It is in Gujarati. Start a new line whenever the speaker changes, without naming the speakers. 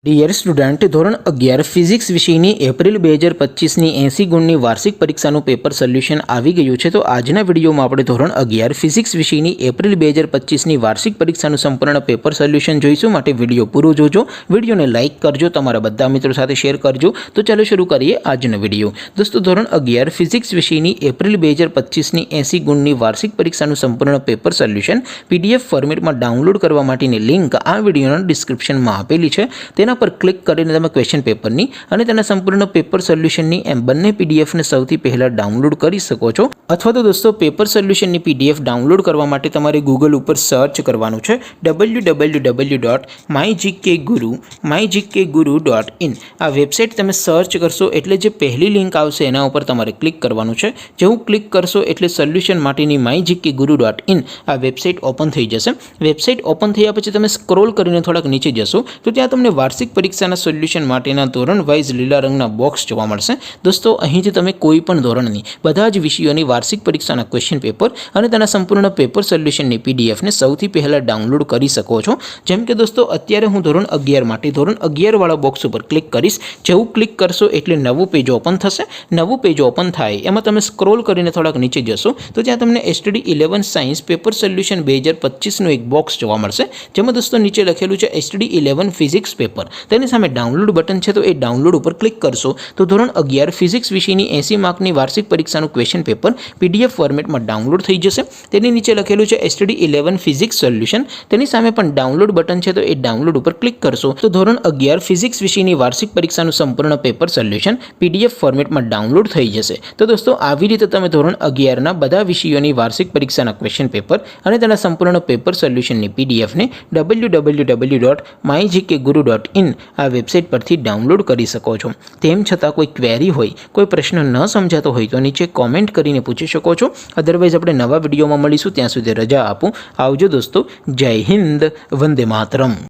ડિયર સ્ટુડન્ટ, ધોરણ 11 ફિઝિક્સ વિષયની એપ્રિલ 2025ની 80 ગુણની વાર્ષિક પરીક્ષાનું પેપર સોલ્યુશન આવી ગયું છે. તો આજના વિડીયોમાં આપણે ધોરણ 11 ફિઝિક્સ વિષયની એપ્રિલ 2025ની વાર્ષિક પરીક્ષાનું સંપૂર્ણ પેપર સોલ્યુશન જોઈશું. માટે વિડીયો પૂરો જોજો, વિડીયોને લાઇક કરજો, તમારા બધા મિત્રો સાથે શેર કરજો. તો ચાલો શરૂ કરીએ આજનો વિડીયો. દોસ્તો, ધોરણ 11 ફિઝિક્સ વિષયની એપ્રિલ 2025ની 80 ગુણની વાર્ષિક પરીક્ષાનું સંપૂર્ણ પેપર સોલ્યુશન PDF ફોર્મેટમાં ડાઉનલોડ કરવા માટેની લિંક આ વિડીયોના ડિસ્ક્રિપ્શનમાં આપેલી છે. તેના પર ક્લિક કરીને તમે ક્વેશ્ચન પેપરની અને તેના સંપૂર્ણ પેપર સોલ્યુશનની એમ બંને પીડીએફને સૌથી પહેલાં ડાઉનલોડ કરી શકો છો. અથવા તો દોસ્તો, પેપર સોલ્યુશનની PDF ડાઉનલોડ કરવા માટે તમારે ગૂગલ ઉપર સર્ચ કરવાનું છે www.mygkguru.in. આ વેબસાઇટ તમે સર્ચ કરશો એટલે જે પહેલી લિંક આવશે એના ઉપર તમારે ક્લિક કરવાનું છે. જેવું ક્લિક કરશો એટલે સોલ્યુશન માટેની mygkguru.in આ વેબસાઇટ ઓપન થઈ જશે. વેબસાઇટ ઓપન થયા પછી તમે સ્ક્રોલ કરીને થોડાક નીચે જશો તો ત્યાં તમને વાર્ષિક પરીક્ષાના સોલ્યુશન માટેના ધોરણ વાઇઝ લીલા રંગના બોક્સ જોવા મળશે. દોસ્તો, અહીંથી તમે કોઈ પણ ધોરણની બધા જ વિષયોની વાર્ષિક પરીક્ષાના ક્વેશ્ચન પેપર અને તેના સંપૂર્ણ પેપર સોલ્યુશનની પીડીએફને સૌથી પહેલાં ડાઉનલોડ કરી શકો છો. જેમ કે દોસ્તો, અત્યારે હું ધોરણ 11 માટે ધોરણ 11 વાળા બોક્સ ઉપર ક્લિક કરીશ. જેવું ક્લિક કરશો એટલે નવું પેજ ઓપન થશે. નવું પેજ ઓપન થાય એમાં તમે સ્ક્રોલ કરીને થોડાક નીચે જશો તો ત્યાં તમને STD 11 સાયન્સ પેપર સોલ્યુશન 2025નું એક બોક્સ જોવા મળશે. જેમાં દોસ્તો નીચે લખેલું છે STD 11 ફિઝિક્સ પેપર. તેની સામે ડાઉનલોડ બટન છે, તો એ ડાઉનલોડ ઉપર ક્લિક કરશો તો ધોરણ 11 ફિઝિક્સ વિષયની 80 માર્કની વાર્ષિક પરીક્ષાનું ક્વેશ્ચન પેપર PDF ફોર્મેટમાં ડાઉનલોડ થઈ જશે. તેની નીચે લખેલું છે STD 11 ફિઝિક્સ સોલ્યુશન. તેની સામે પણ ડાઉનલોડ બટન છે, તો એ ડાઉનલોડ ઉપર ક્લિક કરશો તો ધોરણ 11 ફિઝિક્સ વિષયની વાર્ષિક પરીક્ષાનું સંપૂર્ણ પેપર સોલ્યુશન PDF ફોર્મેટમાં ડાઉનલોડ થઈ જશે. તો દોસ્તો, આવી રીતે તમે ધોરણ 11ના બધા વિષયોની વાર્ષિક પરીક્ષાના ક્વેશ્ચન પેપર અને તેના સંપૂર્ણ પેપર સોલ્યુશનની PDFને www.mygkguru.in આ વેબસાઇટ પરથી ડાઉનલોડ કરી શકો છો. તેમ છતાં કોઈ ક્વેરી હોય, કોઈ પ્રશ્ન ન સમજાતો હોય તો નીચે કોમેન્ટ કરીને પૂછી શકો છો. અધરવાઇઝ આપણે નવા વિડીયોમાં મળીશું. ત્યાં સુધી રજા આપું. આવજો દોસ્તો. જય હિન્દ. વંદે માતરમ.